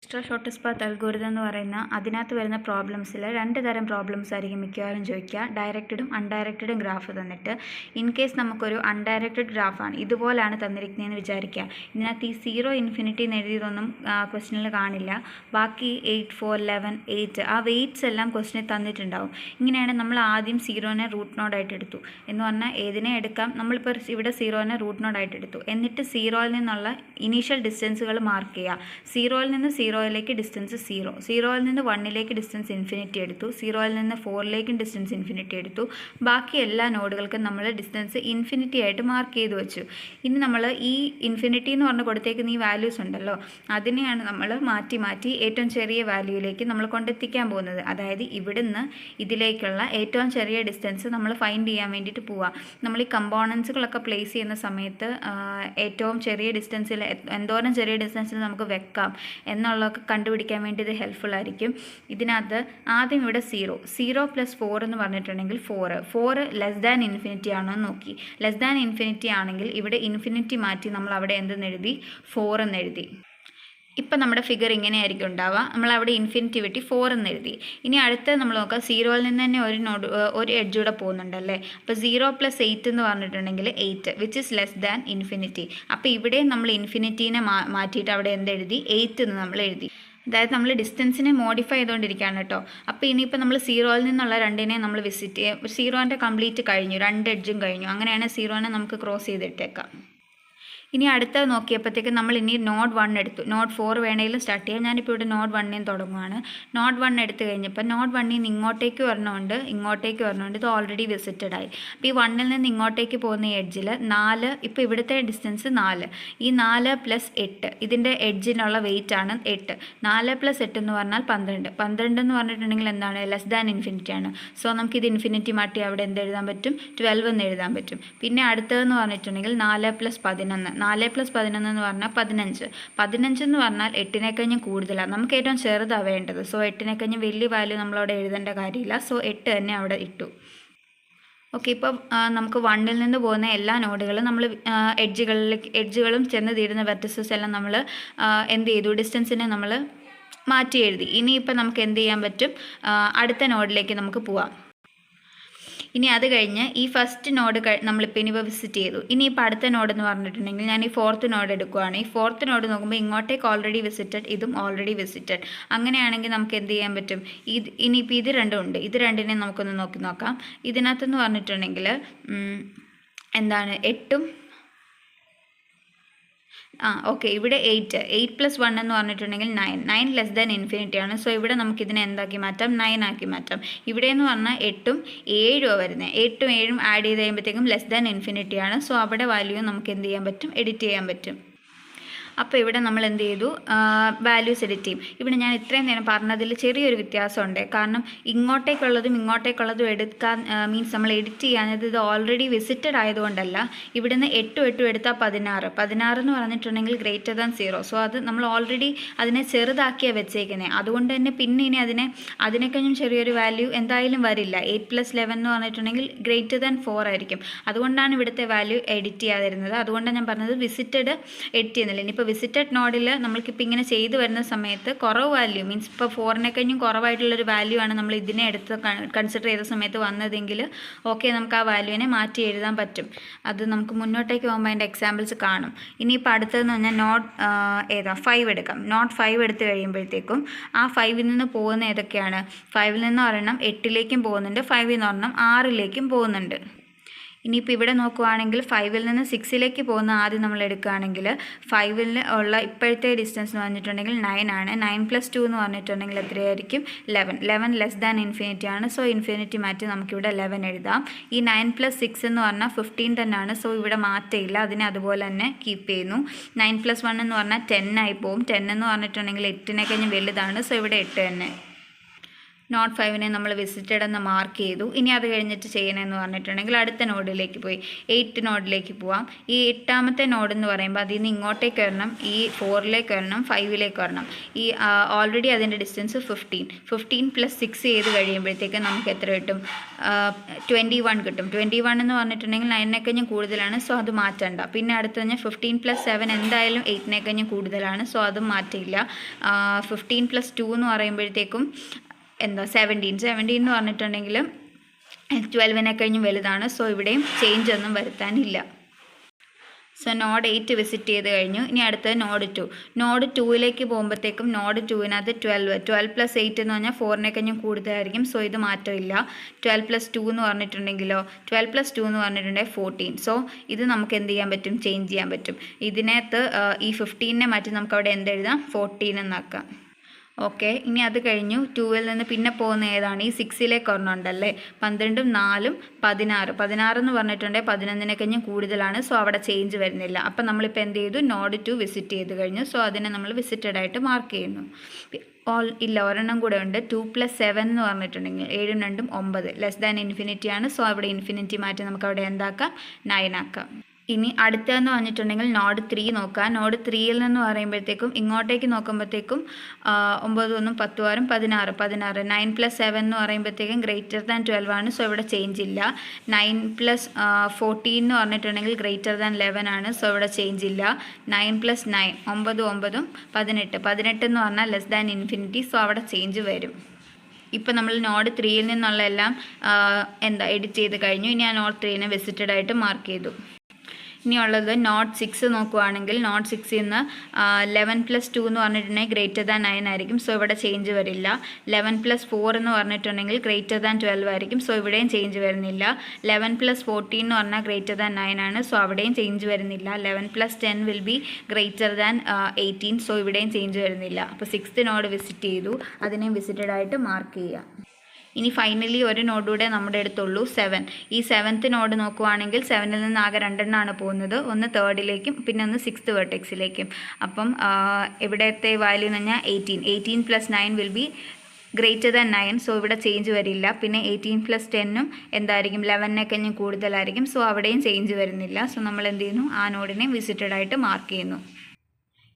Extra shortest path algorithm എന്ന് പറയുന്ന അതിനകത്ത് വരുന്ന പ്രോബ്ലംസിൽ രണ്ട് തരം പ്രോബ്ലംസ് ആയിരിക്കും മിക്കവാറും ചോദിക്കുക. ഡയറക്റ്റഡും അൺഡയറക്റ്റഡും ഗ്രാഫ് തന്നിട്ട് ഇൻ കേസ് നമുക്കൊരു അൺഡയറക്റ്റഡ് ഗ്രാഫാണ് ഇതുപോലാണ് തന്നിരിക്കുന്നതെന്ന് വിചാരിക്കുക. ഇതിനകത്ത് ഈ 0 ഇൻഫിനിറ്റി എന്ന് എഴുതിയതൊന്നും ക്വസ്റ്റ്യനിൽ കാണില്ല. ബാക്കി 8, 4, 11, 8 ആ വെയ്റ്റ്സ് എല്ലാം ക്വസ്റ്റ്യനിൽ തന്നിട്ടുണ്ടാവും. ഇങ്ങനെയാണ് നമ്മൾ ആദ്യം 0നെ റൂട്ട് നോഡായിട്ട് എടുത്തു എന്ന് പറഞ്ഞാൽ ഏതിനെ എടുക്കാം. നമ്മളിപ്പോൾ ഇവിടെ 0നെ റൂട്ട് നോഡായിട്ട് എടുത്തു. എന്നിട്ട് 0യിൽ നിന്നുള്ള ഇനീഷ്യൽ ഡിസ്റ്റൻസുകൾ മാർക്ക് ചെയ്യുക. 0യിൽ നിന്ന് 0യിലേക്ക് ഡിസ്റ്റൻസ് 0, 0യിൽ നിന്ന് 1ലേക്ക് ഡിസ്റ്റൻസ് ഇൻഫിനിറ്റി എടുത്തു, 0യിൽ നിന്ന് 4ലേക്കും ഡിസ്റ്റൻസ് ഇൻഫിനിറ്റി എടുത്തു. ബാക്കി എല്ലാ നോഡുകൾക്കും നമ്മൾ ഡിസ്റ്റൻസ് ഇൻഫിനിറ്റി ആയിട്ട് മാർക്ക് ചെയ്ത് വെച്ചു. ഇനി നമ്മൾ ഈ ഇൻഫിനിറ്റി എന്ന് പറഞ്ഞ് കൊടുത്തേക്കുന്ന ഈ വാല്യൂസ് ഉണ്ടല്ലോ, അതിനെയാണ് നമ്മൾ മാറ്റി മാറ്റി ഏറ്റവും ചെറിയ വാല്യൂയിലേക്ക് നമ്മൾ കൊണ്ടെത്തിക്കാൻ പോകുന്നത്. അതായത് ഇവിടുന്ന് ഇതിലേക്കുള്ള ഏറ്റവും ചെറിയ ഡിസ്റ്റൻസ് നമ്മൾ ഫൈൻഡ് ചെയ്യാൻ വേണ്ടിയിട്ട് പോവുക. നമ്മൾ ഈ കമ്പോണൻസുകളൊക്കെ പ്ലേസ് ചെയ്യുന്ന സമയത്ത് ഏറ്റവും ചെറിയ ഡിസ്റ്റൻസിൽ എന്തോരം ചെറിയ ഡിസ്റ്റൻസിൽ നമുക്ക് വെക്കാം എന്നുള്ളതൊക്കെ കണ്ടുപിടിക്കാൻ വേണ്ടി ഇത് ഹെൽപ്ഫുൾ ആയിരിക്കും. ഇതിനകത്ത് ആദ്യം ഇവിടെ 0 + 4 എന്ന് പറഞ്ഞിട്ടുണ്ടെങ്കിൽ 4 ലെസ് ദാൻ ഇൻഫിനിറ്റി ആണോ എന്ന് നോക്കി. ലെസ് ദാൻ ഇൻഫിനിറ്റി ആണെങ്കിൽ ഇവിടെ ഇൻഫിനിറ്റി മാറ്റി നമ്മൾ അവിടെ എന്തെന്ന് എഴുതി, 4 എന്ന് എഴുതി. ഇപ്പം നമ്മുടെ ഫിഗർ ഇങ്ങനെയായിരിക്കും ഉണ്ടാവുക. നമ്മളവിടെ ഇൻഫിനിറ്റി വെട്ടി 4 എന്ന് എഴുതി. ഇനി അടുത്ത നമ്മൾ നോക്കുക, 0യിൽ നിന്ന് തന്നെ ഒരു എഡ്ജ് കൂടെ പോകുന്നുണ്ടല്ലേ. അപ്പോൾ 0 + 8 എന്ന് പറഞ്ഞിട്ടുണ്ടെങ്കിൽ 8 which is less than infinity. അപ്പോൾ ഇവിടെ നമ്മൾ ഇൻഫിനിറ്റീനെ മാറ്റിയിട്ട് അവിടെ എന്തെഴുതി, 8 എന്ന് നമ്മൾ എഴുതി. അതായത് നമ്മൾ ഡിസ്റ്റൻസിനെ മോഡിഫൈ ചെയ്തുകൊണ്ടിരിക്കുകയാണ് കേട്ടോ. അപ്പോൾ ഇനിയിപ്പോൾ നമ്മൾ 0യിൽ നിന്നുള്ള രണ്ടിനെ നമ്മൾ വിസിറ്റ് ചെയ്യാം. 0ൻ്റെ കംപ്ലീറ്റ് കഴിഞ്ഞു, 2 എഡ്ജും കഴിഞ്ഞു. അങ്ങനെയാണ് 0നെ നമുക്ക് ക്രോസ് ചെയ്തിട്ടേക്കാം. ഇനി അടുത്ത നോക്കിയപ്പോഴത്തേക്ക് നമ്മൾ ഇനി നോഡ് 1 എടുത്തു. നോഡ് 4 വേണമെങ്കിലും സ്റ്റാർട്ട് ചെയ്യാം. ഞാനിപ്പോൾ ഇവിടെ നോഡ് 1 തുടങ്ങുകയാണ്. നോഡ് 1 എടുത്തു കഴിഞ്ഞപ്പോൾ നോഡ് 1 ഇങ്ങോട്ടേക്ക് വരണമുണ്ട്, ഇങ്ങോട്ടേക്ക് വരണമുണ്ട്. ഇത് ഓൾറെഡി വിസിറ്റഡ് ആയി. അപ്പോൾ ഈ 1ൽ നിന്ന് ഇങ്ങോട്ടേക്ക് പോകുന്ന എഡ്ജിൽ 4, ഇപ്പോൾ ഇവിടുത്തെ ഡിസ്റ്റൻസ് 4, ഈ 4 + 8 ഇതിൻ്റെ എഡ്ജിനുള്ള വെയിറ്റ് ആണ് 8. 4 + 8 എന്ന് പറഞ്ഞാൽ 12. 12 എന്ന് പറഞ്ഞിട്ടുണ്ടെങ്കിൽ എന്താണ്, ലെസ് ദാൻ ഇൻഫിനിറ്റി ആണ്. സോ നമുക്കിത് ഇൻഫിനിറ്റി മാറ്റി അവിടെ എന്ത് എഴുതാൻ പറ്റും, 12 എന്ന് എഴുതാൻ പറ്റും. പിന്നെ അടുത്തതെന്ന് പറഞ്ഞിട്ടുണ്ടെങ്കിൽ 4 + 11. 4 + 11 എന്ന് പറഞ്ഞാൽ 15. 15 എന്ന് പറഞ്ഞാൽ 8നേക്കഴിഞ്ഞും കൂടുതലാണ്. നമുക്ക് ഏറ്റവും ചെറുതാണ് വേണ്ടത്. സോ 8നേക്കഴിഞ്ഞും വലിയ വാല്യൂ നമ്മളവിടെ എഴുതേണ്ട കാര്യമില്ല. സോ 8 തന്നെ അവിടെ ഇട്ടു. ഓക്കെ, ഇപ്പോൾ നമുക്ക് 1ൽ നിന്ന് പോകുന്ന എല്ലാ നോഡുകളും നമ്മൾ എഡ്ജുകളും ചെന്ന് തീരുന്ന വെർട്ടിസസ് എല്ലാം നമ്മൾ എന്ത് ചെയ്തു, ഡിസ്റ്റൻസിനെ നമ്മൾ മാറ്റി എഴുതി. ഇനിയിപ്പോൾ നമുക്ക് എന്ത് ചെയ്യാൻ പറ്റും, അടുത്ത നോഡിലേക്ക് നമുക്ക് പോവാം. ഇനി അത് കഴിഞ്ഞ് ഈ ഫസ്റ്റ് നോഡ് നമ്മളിപ്പോൾ ഇനിയിപ്പോൾ വിസിറ്റ് ചെയ്തു. ഇനിയിപ്പോൾ അടുത്ത നോഡ് എന്ന് പറഞ്ഞിട്ടുണ്ടെങ്കിൽ ഞാൻ ഈ 4th നോഡ് എടുക്കുകയാണ്. ഈ 4th നോഡ് നോക്കുമ്പോൾ ഇങ്ങോട്ടേക്ക് ഓൾറെഡി വിസിറ്റഡ്, ഇതും ഓൾറെഡി വിസിറ്റഡ്. അങ്ങനെയാണെങ്കിൽ നമുക്ക് എന്ത് ചെയ്യാൻ പറ്റും, ഇനിയിപ്പോൾ ഇത് രണ്ടും ഉണ്ട്. ഇത് രണ്ടിനെ നമുക്കൊന്ന് നോക്കാം. ഇതിനകത്തെന്ന് പറഞ്ഞിട്ടുണ്ടെങ്കിൽ എന്താണ്, 8ഉം ഓക്കെ, ഇവിടെ 8 + 1 എന്ന് പറഞ്ഞിട്ടുണ്ടെങ്കിൽ 9 ലെസ് ദാൻ ഇൻഫിനിറ്റി ആണ്. സോ ഇവിടെ നമുക്കിതിനെ എന്താക്കി മാറ്റാം, 9 ആക്കി മാറ്റാം. ഇവിടെ എന്ന് പറഞ്ഞാൽ 8ഉം 7ഉം വരുന്നത്. 8ഉം 7ഉം ആഡ് ചെയ്ത് കഴിയുമ്പോഴത്തേക്കും ലെസ് ദാൻ ഇൻഫിനിറ്റി ആണ്. സോ അവിടെ വാല്യൂ നമുക്ക് എന്ത് ചെയ്യാൻ പറ്റും, എഡിറ്റ് ചെയ്യാൻ പറ്റും. അപ്പോൾ ഇവിടെ നമ്മൾ എന്ത് ചെയ്തു, വാല്യൂസ് എഡിറ്റ് ചെയ്യും. ഇവിടെ ഞാൻ ഇത്രയും നേരം പറഞ്ഞതിൽ ചെറിയൊരു വ്യത്യാസമുണ്ട്. കാരണം ഇങ്ങോട്ടേക്കുള്ളതും എടുക്കാൻ മീൻസ് നമ്മൾ എഡിറ്റ് ചെയ്യാനത് ഇത് ഓൾറെഡി വിസിറ്റഡ് ആയതുകൊണ്ടല്ല. ഇവിടുന്ന് 8 എടുത്താൽ 16 എന്ന് പറഞ്ഞിട്ടുണ്ടെങ്കിൽ ഗ്രേറ്റർ ദാൻ 0. സോ അത് നമ്മൾ ഓൾറെഡി അതിനെ ചെറുതാക്കിയാണ് വെച്ചേക്കുന്നത്. അതുകൊണ്ട് തന്നെ പിന്നെ ഇനി അതിനേക്കഴിഞ്ഞും ചെറിയൊരു വാല്യൂ എന്തായാലും വരില്ല. 8 + 11 എന്ന് പറഞ്ഞിട്ടുണ്ടെങ്കിൽ ഗ്രേറ്റർ ദാൻ 4 ആയിരിക്കും. അതുകൊണ്ടാണ് ഇവിടുത്തെ വാല്യൂ എഡിറ്റ് ചെയ്യാതിരുന്നത്. അതുകൊണ്ടാണ് ഞാൻ പറഞ്ഞത് വിസിറ്റഡ് എഡിറ്റ് ചെയ്യുന്നില്ല. ഇനിയിപ്പോൾ വിസിറ്റഡ് നോഡിൽ നമ്മൾക്കിപ്പോൾ ഇങ്ങനെ ചെയ്തു വരുന്ന സമയത്ത് കുറവ് വാല്യൂ മീൻസ് ഇപ്പോൾ 4നേക്കഴിഞ്ഞും കുറവായിട്ടുള്ളൊരു വാല്യൂ ആണ് നമ്മൾ ഇതിനെ എടുത്ത് കൺസിഡർ ചെയ്ത സമയത്ത് വന്നതെങ്കിൽ ഓക്കെ, നമുക്ക് ആ വാല്യൂവിനെ മാറ്റി എഴുതാൻ പറ്റും. അത് നമുക്ക് മുന്നോട്ടേക്ക് പോകുമ്പോൾ അതിൻ്റെ എക്സാമ്പിൾസ് കാണും. ഇനിയിപ്പോൾ അടുത്തതെന്ന് പറഞ്ഞാൽ നോഡ് 5 എടുക്കാം. നോഡ് 5 എടുത്ത് കഴിയുമ്പോഴത്തേക്കും ആ 5ൽ നിന്ന് പോകുന്ന ഏതൊക്കെയാണ്, 5ൽ നിന്ന് ഒരെണ്ണം 8ലേക്കും പോകുന്നുണ്ട്, 5ൽ നിന്ന് ഒരെണ്ണം 6ലേക്കും പോകുന്നുണ്ട്. ഇനിയിപ്പോൾ ഇവിടെ നോക്കുകയാണെങ്കിൽ 5ൽ നിന്ന് 6ലേക്ക് പോകുന്ന ആദ്യം നമ്മൾ എടുക്കുകയാണെങ്കിൽ 5ൽ ഉള്ള ഇപ്പോഴത്തെ ഡിസ്റ്റൻസ് എന്ന് പറഞ്ഞിട്ടുണ്ടെങ്കിൽ 9 ആണ്. 9 + 2 എന്ന് പറഞ്ഞിട്ടുണ്ടെങ്കിൽ എത്രയായിരിക്കും, 11 ലെസ് ദാൻ ഇൻഫിനിറ്റി ആണ്. സോ ഇൻഫിനിറ്റി മാറ്റി നമുക്കിവിടെ 11 എഴുതാം. ഈ 9 + 6 എന്ന് പറഞ്ഞാൽ 15 തന്നെയാണ്. സോ ഇവിടെ മാറ്റമില്ല, അതിനെ അതുപോലെ തന്നെ കീപ്പ് ചെയ്യുന്നു. 9 + 1 എന്ന് പറഞ്ഞാൽ 10 ആയി പോകും. 10 എന്ന് പറഞ്ഞിട്ടുണ്ടെങ്കിൽ 8നേക്കഴിഞ്ഞ് വലുതാണ്. സോ ഇവിടെ 8 തന്നെ. നോഡ് 5നെ നമ്മൾ വിസിറ്റഡ് എന്ന് മാർക്ക് ചെയ്തു. ഇനി അത് കഴിഞ്ഞിട്ട് ചെയ്യണമെന്ന് പറഞ്ഞിട്ടുണ്ടെങ്കിൽ അടുത്ത നോഡിലേക്ക് പോയി 8th നോഡിലേക്ക് പോവാം. ഈ 8ാമത്തെ നോഡ് എന്ന് പറയുമ്പോൾ അതിൽ നിന്ന് ഇങ്ങോട്ടേക്ക് വരണം, ഈ 4ലേക്ക് വരണം, 5ലേക്ക് വരണം. ഈ ഓൾറെഡി അതിൻ്റെ ഡിസ്റ്റൻസ് 15 + 6 ചെയ്ത് കഴിയുമ്പോഴത്തേക്ക് നമുക്ക് എത്ര കിട്ടും? 21 കിട്ടും. 21 എന്ന് പറഞ്ഞിട്ടുണ്ടെങ്കിൽ 9-നേക്കഞ്ഞും കൂടുതലാണ്, സോ അത് മാറ്റണ്ട. പിന്നെ അടുത്ത് കഴിഞ്ഞാൽ 15 + 7 എന്തായാലും 8-നേക്കഞ്ഞും കൂടുതലാണ്, സോ അതും മാറ്റില്ല. 15 + 2 എന്ന് പറയുമ്പോഴത്തേക്കും 17 എന്ന് പറഞ്ഞിട്ടുണ്ടെങ്കിൽ 12-നേക്കഞ്ഞും വലുതാണ്, സോ ഇവിടെയും ചേഞ്ച് ഒന്നും വരുത്താനില്ല. സോ നോഡ് 8 വിസിറ്റ് ചെയ്ത് കഴിഞ്ഞു. ഇനി അടുത്തത് നോഡ് 2. നോഡ് 2ലേക്ക് പോകുമ്പോഴത്തേക്കും നോഡ് 2-നകത്ത് 12 + 8 എന്ന് പറഞ്ഞാൽ 4-നേക്കഞ്ഞും കൂടുതലായിരിക്കും, സോ ഇത് മാറ്റമില്ല. 12 + 2 എന്ന് പറഞ്ഞിട്ടുണ്ടെങ്കിലോ 12 + 2 എന്ന് പറഞ്ഞിട്ടുണ്ടെങ്കിൽ 14. സോ ഇത് നമുക്ക് എന്ത് ചെയ്യാൻ പറ്റും? ചേഞ്ച് ചെയ്യാൻ പറ്റും. ഇതിനകത്ത് ഈ 15-നെ മാറ്റി നമുക്ക് അവിടെ എന്തെഴുതാം? 14 എന്നാക്കാം. ഓക്കെ, ഇനി അത് കഴിഞ്ഞു. 2-ൽ നിന്ന് പിന്നെ പോകുന്ന ഏതാണ്? ഈ 6ലേക്ക് ഒരെണ്ണമുണ്ടല്ലേ, 12ഉം 4ഉം 16. 16 എന്ന് പറഞ്ഞിട്ടുണ്ടെങ്കിൽ 11-നേക്കഞ്ഞും കൂടുതലാണ്, സോ അവിടെ ചേഞ്ച് വരുന്നില്ല. അപ്പം നമ്മളിപ്പോൾ എന്ത് ചെയ്തു? നോഡ് 2 വിസിറ്റ് ചെയ്ത് കഴിഞ്ഞു, സോ അതിനെ നമ്മൾ വിസിറ്റഡ് ആയിട്ട് മാർക്ക് ചെയ്യുന്നു. ഇല്ല, ഒരെണ്ണം കൂടെ ഉണ്ട്. 2 + 7 എന്ന് പറഞ്ഞിട്ടുണ്ടെങ്കിൽ 7ഉം 2ഉം 9, ലെസ് ആണ്, സോ അവിടെ ഇൻഫിനിറ്റി മാറ്റി നമുക്ക് അവിടെ എന്താക്കാം? 9 ആക്കാം. ഇനി അടുത്തതെന്ന് പറഞ്ഞിട്ടുണ്ടെങ്കിൽ നോഡ് 3 നോക്കാം. നോഡ് 3ൽ നിന്ന് പറയുമ്പോഴത്തേക്കും ഇങ്ങോട്ടേക്ക് നോക്കുമ്പോഴത്തേക്കും 9 1 10 6 16. 9 + 7 എന്ന് പറയുമ്പോഴത്തേക്കും >12 ആണ്, സോ ഇവിടെ ചേഞ്ച് ഇല്ല. 9 + 14 എന്ന് പറഞ്ഞിട്ടുണ്ടെങ്കിൽ >11 ആണ്, സോ ഇവിടെ ചേഞ്ച് ഇല്ല. 9 + 9 9 9 18 എന്ന് പറഞ്ഞാൽ >∞, സോ അവിടെ ചേഞ്ച് വരും. ഇപ്പം നമ്മൾ നോഡ് 3ൽ നിന്നുള്ള എല്ലാം എഡിറ്റ് ചെയ്ത് കഴിഞ്ഞു. ഇനി ആ നോഡ് 3നെ വിസിറ്റഡ് ആയിട്ട് മാർക്ക് ചെയ്തു. ഇനിയുള്ളത് നോഡ് 6 നോക്കുകയാണെങ്കിൽ നോഡ് 6ൽ നിന്ന് 11 + 2 എന്ന് പറഞ്ഞിട്ടുണ്ടെങ്കിൽ >9 ആയിരിക്കും, സോ ഇവിടെ ചേഞ്ച് വരില്ല. 11 + 4 എന്ന് പറഞ്ഞിട്ടുണ്ടെങ്കിൽ >12 ആയിരിക്കും, സോ ഇവിടെയും ചേഞ്ച് വരുന്നില്ല. 11 + 14 എന്ന് പറഞ്ഞാൽ >9 ആണ്, സോ അവിടെയും ചേഞ്ച് വരുന്നില്ല. 11 + 10 വിൽ ബി >18, സോ ഇവിടെയും ചേഞ്ച് വരുന്നില്ല. അപ്പോൾ 6th നോഡ് വിസിറ്റ് ചെയ്തു, അതിനെയും വിസിറ്റഡ് ആയിട്ട് മാർക്ക് ചെയ്യുക. ഇനി ഫൈനലി ഒരു നോഡ് കൂടെ നമ്മുടെ അടുത്തുള്ളൂ, 7. ഈ 7th നോഡ് നോക്കുവാണെങ്കിൽ 7ൽ നിന്ന് ആകെ 2 എണ്ണമാണ് പോകുന്നത്. ഒന്ന് 3ലേക്കും പിന്നെ ഒന്ന് 6th വെർട്ടെക്സിലേക്കും. അപ്പം ഇവിടത്തെ വാല്യൂ എന്ന് പറഞ്ഞാൽ 18 + 9 വിൽ ബി >9, സോ ഇവിടെ ചേഞ്ച് വരില്ല. പിന്നെ 18 + 10ഉം എന്തായിരിക്കും? 11-നേക്കഞ്ഞും കൂടുതലായിരിക്കും, സോ അവിടെയും ചേഞ്ച് വരുന്നില്ല. സോ നമ്മൾ എന്ത് ചെയ്യുന്നു? ആ നോഡിനെ വിസിറ്റഡ് ആയിട്ട് മാർക്ക് ചെയ്യുന്നു.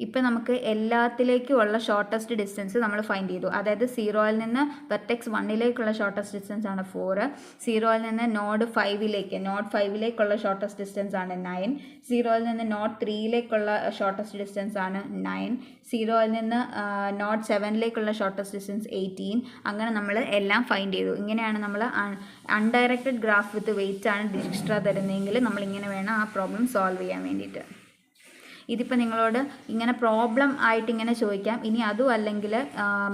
ഇപ്പം നമുക്ക് എല്ലാത്തിലേക്കും ഉള്ള ഷോർട്ടസ്റ്റ് ഡിസ്റ്റൻസ് നമ്മൾ ഫൈൻഡ് ചെയ്തു. അതായത് 0ൽ നിന്ന് വെർട്ടെക്സ് 1ലേക്കുള്ള ഷോർട്ടസ്റ്റ് ഡിസ്റ്റൻസ് ആണ് 4. 0ൽ നിന്ന് നോഡ് 5ലേക്കുള്ള ഷോർട്ടസ്റ്റ് ഡിസ്റ്റൻസ് ആണ് 9. 0ൽ നിന്ന് നോഡ് 3ലേക്കുള്ള ഷോർട്ടസ്റ്റ് ഡിസ്റ്റൻസ് ആണ് 9. 0ൽ നിന്ന് നോഡ് 7ലേക്കുള്ള ഷോർട്ടസ്റ്റ് ഡിസ്റ്റൻസ് 18. അങ്ങനെ നമ്മൾ എല്ലാം ഫൈൻഡ് ചെയ്തു. ഇങ്ങനെയാണ് നമ്മൾ അൺഡയറക്റ്റഡ് ഗ്രാഫ് വിത്ത് വെയിറ്റ് ആണ് ഡിജ്ക്സ്ട്രാ തരുന്നതെങ്കിൽ നമ്മളിങ്ങനെ വേണം ആ പ്രോബ്ലം സോൾവ് ചെയ്യാൻ വേണ്ടിയിട്ട്. ഇതിപ്പോൾ നിങ്ങളോട് ഇങ്ങനെ പ്രോബ്ലം ആയിട്ട് ഇങ്ങനെ ചോദിക്കാം. ഇനി അതും അല്ലെങ്കിൽ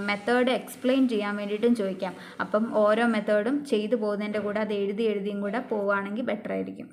മെത്തേഡ് എക്സ്പ്ലെയിൻ ചെയ്യാൻ വേണ്ടിയിട്ടും ചോദിക്കാം. അപ്പം ഓരോ മെത്തേഡും ചെയ്തു പോകുന്നതിൻ്റെ കൂടെ അത് എഴുതിയും കൂടെ പോവുകയാണെങ്കിൽ ബെറ്റർ ആയിരിക്കും.